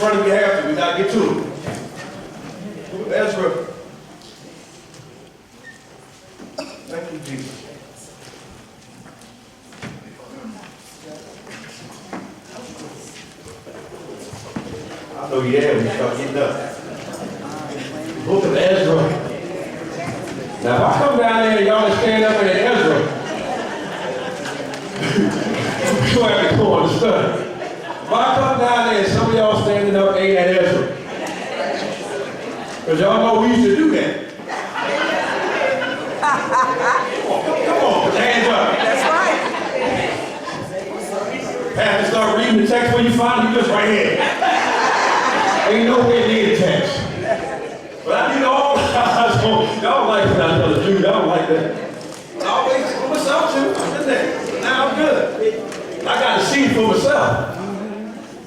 front if you have to. We got to get to it. Book of Ezra. Thank you, Jesus. I know you there when you start getting up. Book of Ezra. Now, if I come down there and y'all stand up at Ezra, you have to go on the study. If I come down there and some of y'all standing up ain't at Ezra, because y'all know we used to do that. Come on, put your hands up. That's right. Pastor, start reading the text when you find it, you just right here. Ain't nowhere near the text. But I need all y'all like when I tell the truth. Y'all like that. I always for myself too. I'm in there. Now I'm good. I got to see it for myself.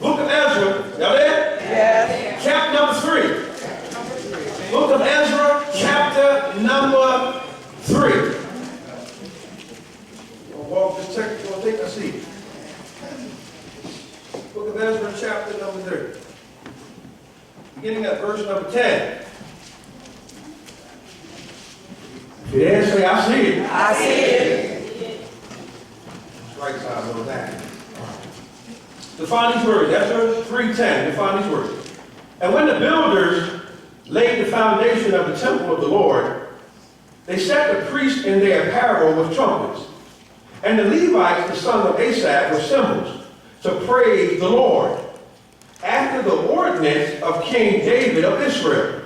Book of Ezra. Y'all there? Yes. Chapter number 3. Book of Ezra, chapter number 3. Well, just check. We'll take a seat. Book of Ezra, chapter number 3. Beginning at verse number 10. If you dare say, I see it. I see it. Right side of that. Define these words. Ezra 3:10. Define these words. And when the builders laid the foundation of the temple of the Lord, they set the priests in their apparel with trumpets, and the Levites, the sons of Asaph, with cymbals, to praise the Lord, after the ordinance of King David of Israel.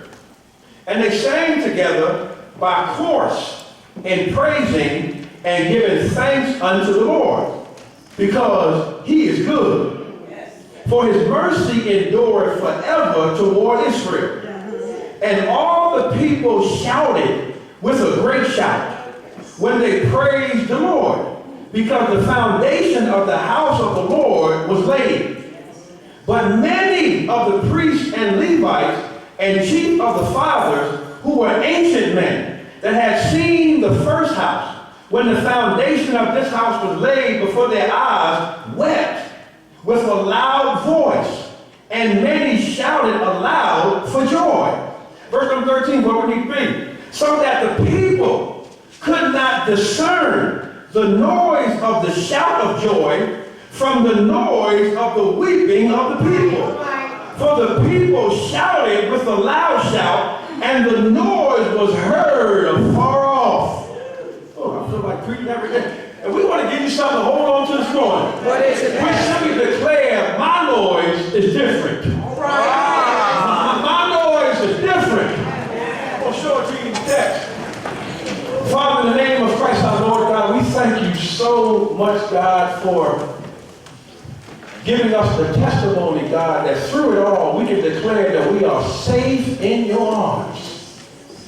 And they sang together by chorus in praising and giving thanks unto the Lord, because he is good. For his mercy endured forever toward Israel. And all the people shouted with a great shout when they praised the Lord, because the foundation of the house of the Lord was laid. But many of the priests and Levites and chief of the fathers, who were ancient men, that had seen the first house, when the foundation of this house was laid before their eyes, wept with a loud voice, and many shouted aloud for joy. Verse number 13, what would it be? So that the people could not discern the noise of the shout of joy from the noise of the weeping of the people. For the people shouted with a loud shout, and the noise was heard afar off. Oh, I feel like preaching every day. And we want to give you something to hold on to this morning. What is it? We simply declare, my noise is different. All right. My noise is different. I'll show it to you in the text. Father, in the name of Christ our Lord God, we thank you so much, God, for giving us the testimony, God, that through it all we can declare that we are safe in your arms.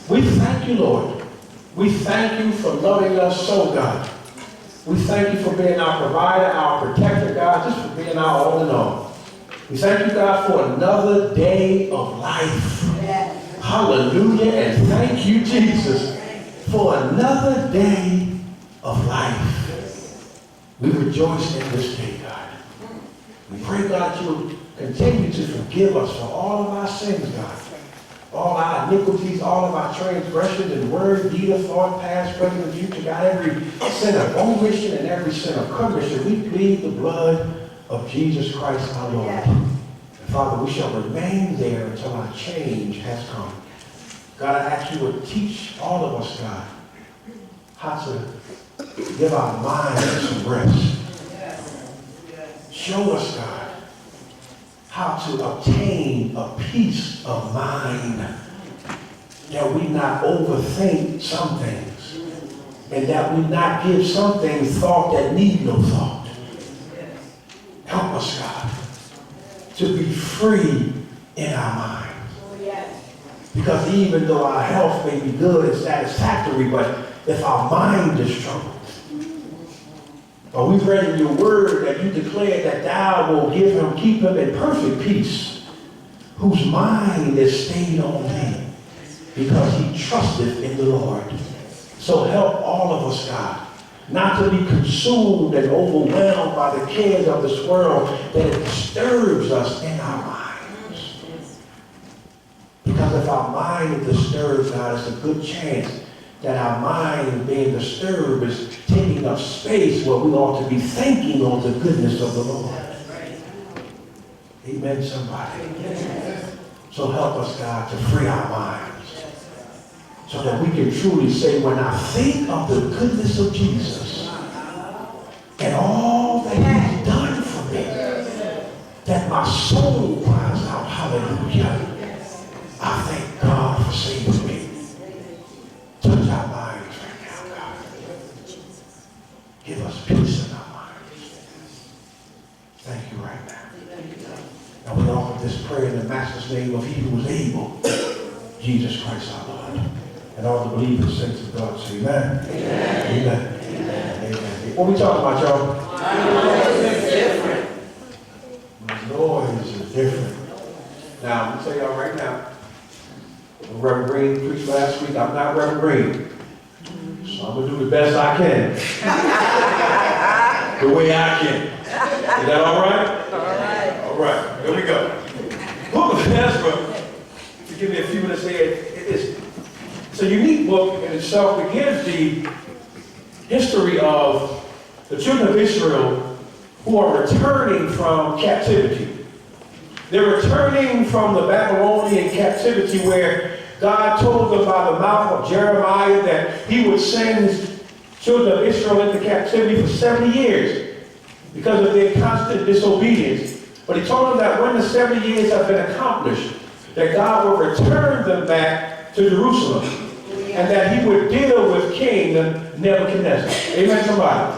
We thank you, Lord. We thank you for loving us so, God. We thank you for being our provider, our protector, God, just for being our all in all. We thank you, God, for another day of life. Yes. Hallelujah, and thank you, Jesus, for another day of life. We rejoice in this day, God. We pray, God, you will continue to forgive us for all of our sins, God. All our iniquities, all of our transgressions in word, deed, or thought, past, present, and future, God, every sin of omission and every sin of commission, we plead the blood of Jesus Christ our Lord. And Father, we shall remain there until our change has come. God, I ask you to teach all of us, God, how to give our minds some rest. Show us, God, how to obtain a peace of mind, that we not overthink some things, and that we not give some things thought that need no thought. Help us, God, to be free in our minds. Because even though our health may be good and satisfactory, but if our mind is troubled, but we've read in your word that you declared that thou will keep him in perfect peace, whose mind is stayed on thee, because he trusteth in the Lord. So help all of us, God, not to be consumed and overwhelmed by the cares of this world, that it disturbs us in our minds. Because if our mind is disturbed, God, it's a good chance that our mind being disturbed is taking up space where we ought to be thinking on the goodness of the Lord. Amen, somebody. So help us, God, to free our minds so that we can truly say, when I think of the goodness of Jesus and all that he's done for me, that my soul cries out, hallelujah. I thank God for saving me. Touch our minds right now, God. Give us peace in our minds. Thank you right now. And we offer this prayer in the Master's name of he who is able, Jesus Christ our Lord. And all the believers say to God, say amen. Amen. Amen. Amen. Amen. What are we talking about, y'all? My noise is different. My noise is different. Now, I'm going to tell y'all right now, Reverend Green preached last week. I'm not Reverend Green. So I'm going to do the best I can. The way I can. Is that all right? All right. All right. Here we go. Book of Ezra, if you give me a few minutes here, it's a unique book in itself. It gives the history of the children of Israel who are returning from captivity. They're returning from the Babylonian captivity where God told them by the mouth of Jeremiah that he would send children of Israel into captivity for 70 years because of their constant disobedience. But he told them that when the 70 years have been accomplished, that God will return them back to Jerusalem and that he would deal with King Nebuchadnezzar. Amen, somebody?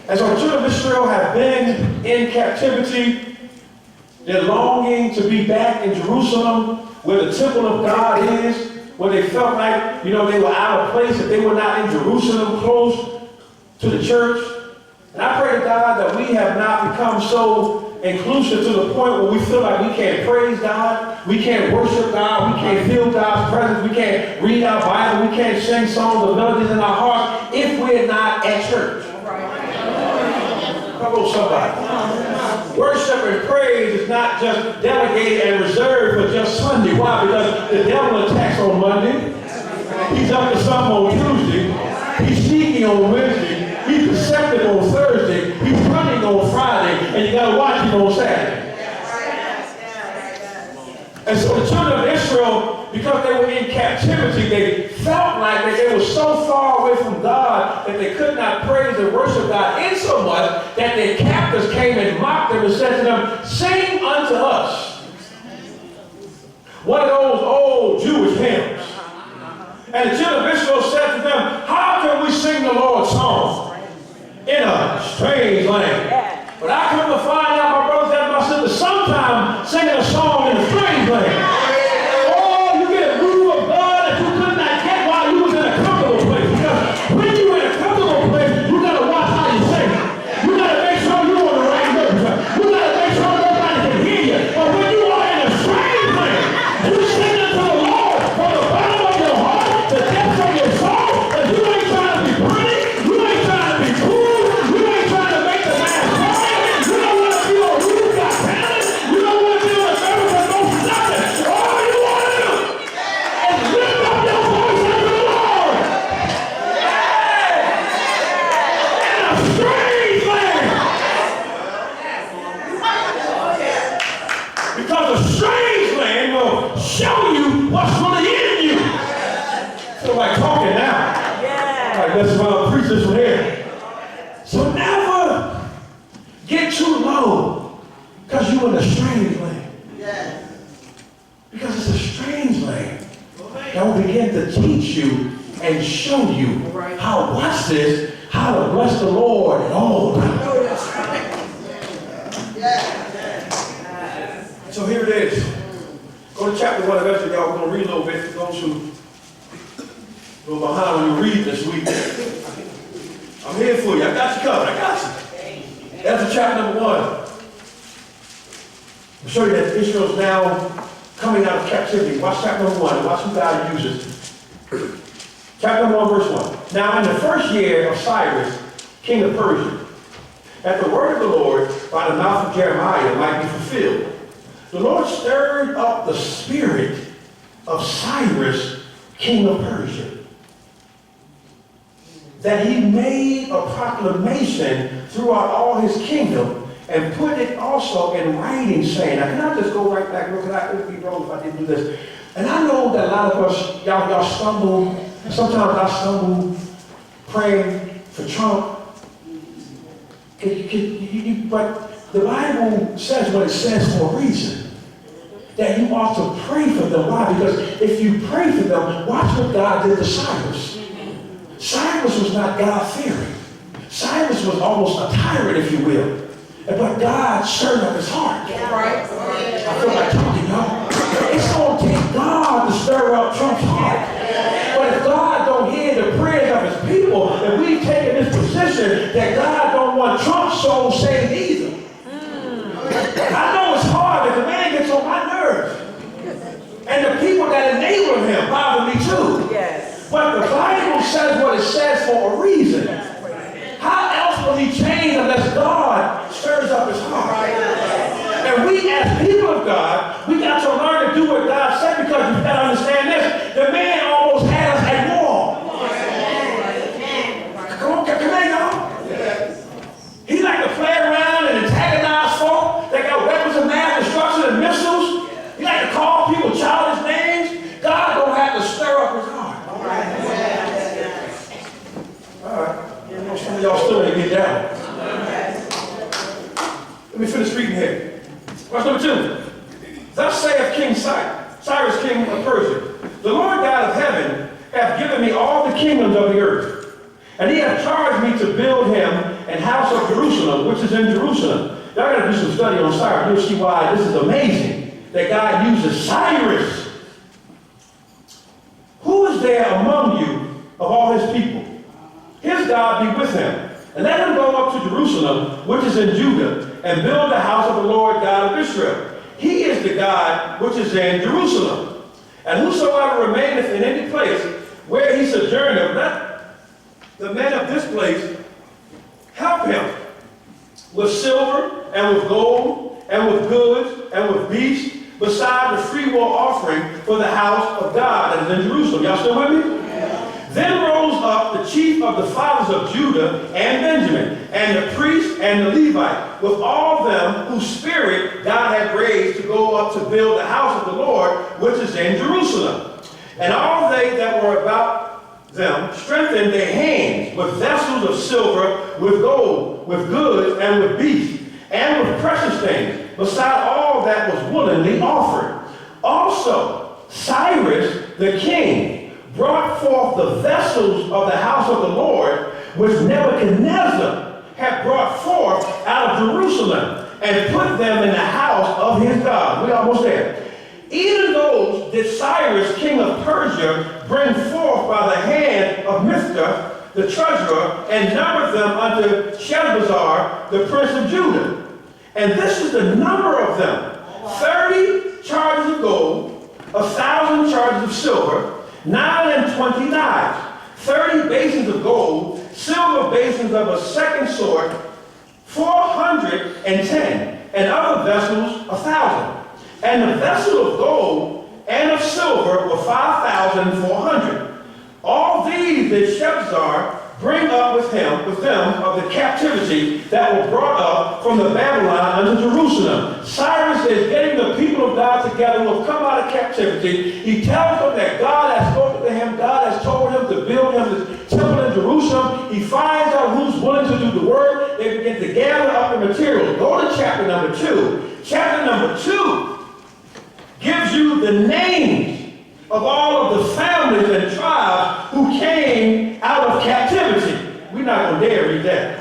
And so the children of Israel have been in captivity. They're longing to be back in Jerusalem where the temple of God is, where they felt like, they were out of place, that they were not in Jerusalem close to the church. And I pray to God that we have not become so inclusive to the point where we feel like we can't praise God, we can't worship God, we can't feel God's presence, we can't read our Bible, we can't sing songs of melodies in our heart if we're not at church. Come on, somebody. Worship and praise is not just delegated and reserved for just Sunday. Why? Because the devil attacks on Monday. He's up to something on Tuesday. He's sneaky on Wednesday. He's deceptive on Thursday. He's running on Friday. And you got to watch him on Saturday. And so the children of Israel, because they were in captivity, they felt like that they were so far away from God that they could not praise and worship God, insomuch that their captors came and mocked them and said to them, "Sing unto us one of those old Jewish hymns." And the children of Israel said to them, "How can we sing the Lord's song in a strange land?" But I come to find out, my brothers and my sisters, sometimes singing a song in a strange land, oh, you get a move of God that you could not get while you was in a comfortable place. Because when you're in a comfortable place, you got to watch how you sing. You got to make sure you're on the right notes. You got to make sure nobody can hear you. But when you are in a strange land, you sing unto the Lord from the bottom of your heart, the depths of your soul, and you ain't trying to be pretty, you ain't trying to be cool, you ain't trying to make the man cry. You don't want to be on Who's Got Talent. You don't want to be on America's Most Nothing. All you want to do is lift up your voice unto the Lord. In a strange land. Because a strange land will show you what's really in you. Feel like talking now. All right, let's preach this one here. So never get too low because you're in a strange land. Because it's a strange land that will begin to teach you and show you how, watch this, how to bless the Lord at all times. So here it is. Go to chapter 1 of Ezra, y'all. We're going to read a little bit for those who go behind when you read this week. I'm here for you. I got you covered. I got you. Ezra chapter number 1. I'll show you that Israel's now coming out of captivity. Watch chapter number 1. Watch who God uses. Chapter number 1, verse 1. Now in the first year of Cyrus, king of Persia, that the word of the Lord by the mouth of Jeremiah might be fulfilled, the Lord stirred up the spirit of Cyrus, king of Persia, that he made a proclamation throughout all his kingdom and put it also in writing, saying, now can I just go right back, look, it would be wrong if I didn't do this. And I know that a lot of us, y'all stumble, sometimes I stumble praying for Trump. But the Bible says what it says for a reason. That you ought to pray for them. Why? Because if you pray for them, watch what God did to Cyrus. Cyrus was not God-fearing. Cyrus was almost a tyrant, if you will. But God stirred up his heart. I feel like talking, y'all. It's going to take God to stir up Trump's heart. But if God don't hear the prayers of his people, and we've taken this position that God don't want Trump's soul saved either. I know it's hard, but the man gets on my nerves. And the people that enable him bother me too. Yes. But the Bible says what it says for a reason. How else will he change unless God stirs up his heart? And we as people of God, we got to learn to do what God said, because you've got to understand this. The man almost had us at war. Come on, y'all. He like to play around and antagonize folk. They got weapons of mass destruction and missiles. He like to call people childish names. God don't have to stir up his heart. All right. Some of y'all still ain't get down. Let me finish reading here. Verse number 2. Thus saith King Cyrus, king of Persia, the Lord God of heaven hath given me all the kingdoms of the earth, and he hath charged me to build him an house of Jerusalem, which is in Jerusalem. Y'all got to do some study on Cyrus. You'll see why this is amazing that God uses Cyrus. Who is there among you of all his people? His God be with him. And let him go up to Jerusalem, which is in Judah, and build the house of the Lord God of Israel. He is the God which is in Jerusalem. And whosoever remaineth in any place where he sojourneth, let the men of this place help him with silver and with gold and with goods and with beasts, beside the freewill offering for the house of God that is in Jerusalem. Y'all still with me? Then rose up the chief of the fathers of Judah and Benjamin, and the priest and the Levite, with all them whose spirit God had raised to go up to build the house of the Lord, which is in Jerusalem. And all they that were about them strengthened their hands with vessels of silver, with gold, with goods, and with beasts, and with precious things, beside all that was willingly offered. Also Cyrus the king brought forth the vessels of the house of the Lord, which Nebuchadnezzar had brought forth out of Jerusalem, and put them in the house of his God. We almost there. Even those did Cyrus, king of Persia, bring forth by the hand of Mithra, the treasurer, and numbered them unto Sheshbazzar, the prince of Judah. And this is the number of them: 30 charges of gold, 1,000 charges of silver, 29 knives, 30 basins of gold, silver basins of a second sort, 410, and other vessels 1,000. And the vessel of gold and of silver were 5,400. All these did Sheshbazzar bring up with them of the captivity that were brought up from the Babylon unto Jerusalem. Cyrus is getting the people of God together who have come out of captivity. He tells them that God has spoken to him. God has told him to build him this temple in Jerusalem. He finds out who's willing to do the work. They begin to gather up the materials. Go to chapter number 2. Chapter number 2 gives you the names of all of the families and tribes who came out of captivity. We're not going to dare read that.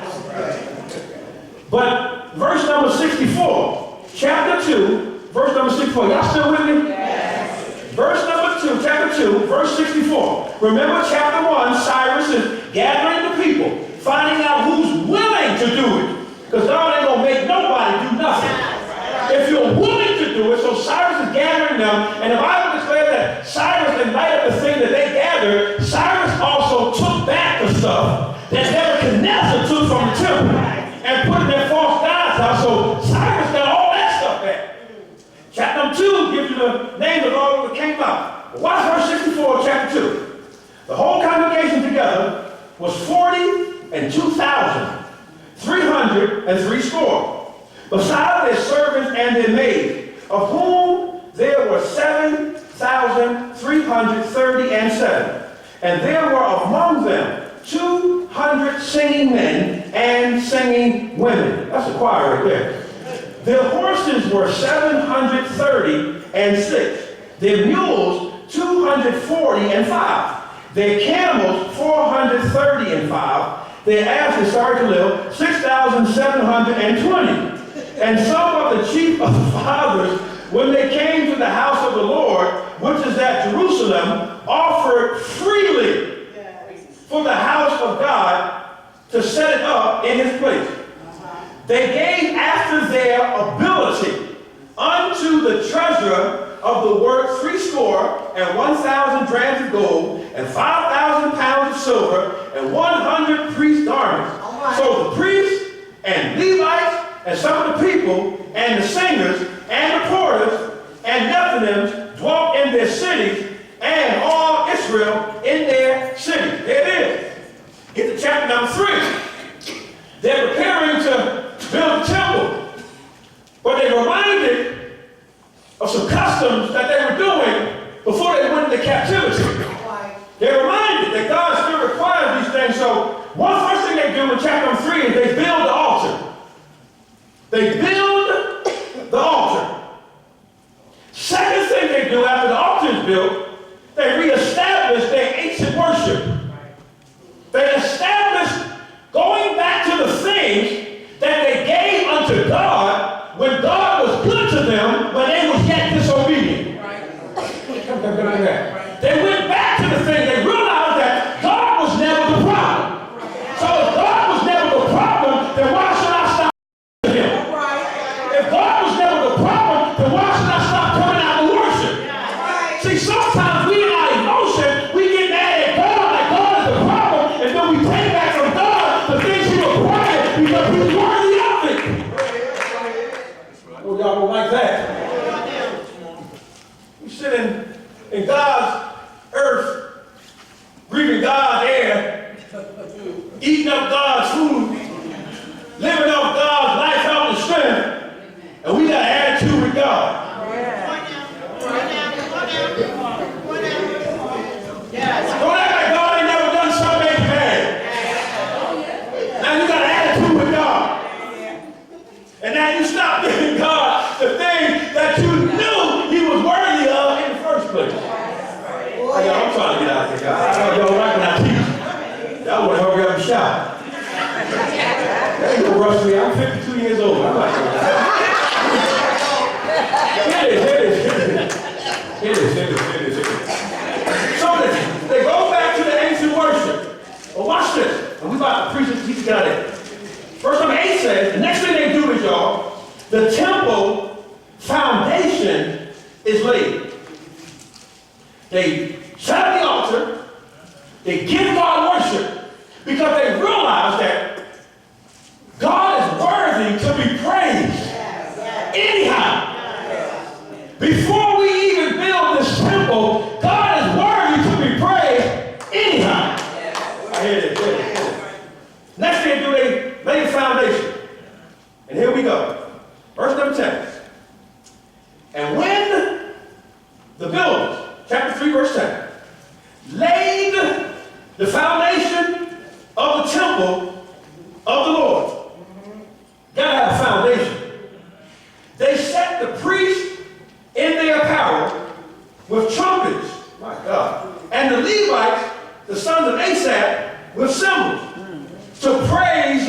But verse number 64, chapter 2, verse number 64. Y'all still with me? Yes. Verse number 2, chapter 2, verse 64. Remember chapter 1, Cyrus is gathering the people, finding out who's willing to do it. Because God ain't going to make nobody do nothing. If you're willing to do it, so Cyrus is gathering them, and the Bible declares that Cyrus, in light of the thing that they gathered, Cyrus also took back the stuff that Nebuchadnezzar took from the temple and put in their false gods house. So Cyrus got all that stuff back. Chapter 2 gives you the names of all that came out. was 42,303 score, besides their servants and their maids, of whom there were 7,337. And there were among them 200 singing men and singing women. That's a choir right there. Their horses were 736. Their mules 245. Their camels 435. Their asses, 6,720. And some of the chief of the fathers, when they came to the house of the Lord, which is at Jerusalem, offered freely for the house of God to set it up in his place. They gave after their ability unto the treasurer of the work 61,000 drams of gold, and 5,000 pounds of silver, and 100 priest garments. So the priests and Levites and some of the people and the singers and the porters and Nethinims dwelt in their cities, and all Israel in their cities. There it is. Get to chapter number 3. They're preparing to build the temple, but they were reminded of some customs that they were doing before they went into captivity. They're reminded that God still requires these things. So one first thing they do in chapter number 3 is they build the altar. They build the altar. Second thing they do after the altar is built, they reestablish their ancient worship. They establish going back to the things that they gave unto God when God was good to them, when they was yet disobedient. They went back to the thing. They realized that God was never the problem. So if God was never the problem, then why should I stop to him? If God was never the problem, then why should I stop coming out to worship? See, sometimes we in our emotion, we get mad at God like God is the problem, and then we take back from God the things he required because he's worthy of it. Oh, y'all don't like that. We sit in God's earth, breathing God's air, eating up God's food, living off God's life, health, and strength, and we got an attitude with God. Don't act like God ain't never done something bad. Now you got an attitude with God. And now you stop giving God the thing that you knew he was worthy of in the first place. Hey, y'all, I'm trying to get out of here, guys. I know y'all right when I teach. Y'all want to hurry up and shout. That ain't gonna rush me. I'm 52 years old. I'm not gonna It is. So they go back to the ancient worship. Well, watch this. And we about to preach it. He got it. Verse number 8 says, the next thing they do is, y'all, the temple foundation is laid. They set up the altar. They give God worship because they realize that God is worthy to be praised. Anyhow, before we even build this temple, God is worthy to be praised anyhow. I hear it. Next thing they do, they lay the foundation. And here we go. Verse number 10. And when the builders, chapter 3, verse 10, laid the foundation of the temple of the Lord. Gotta have a foundation. They set the priests in their apparel with trumpets, my God, and the Levites, the sons of Asaph, with cymbals, to praise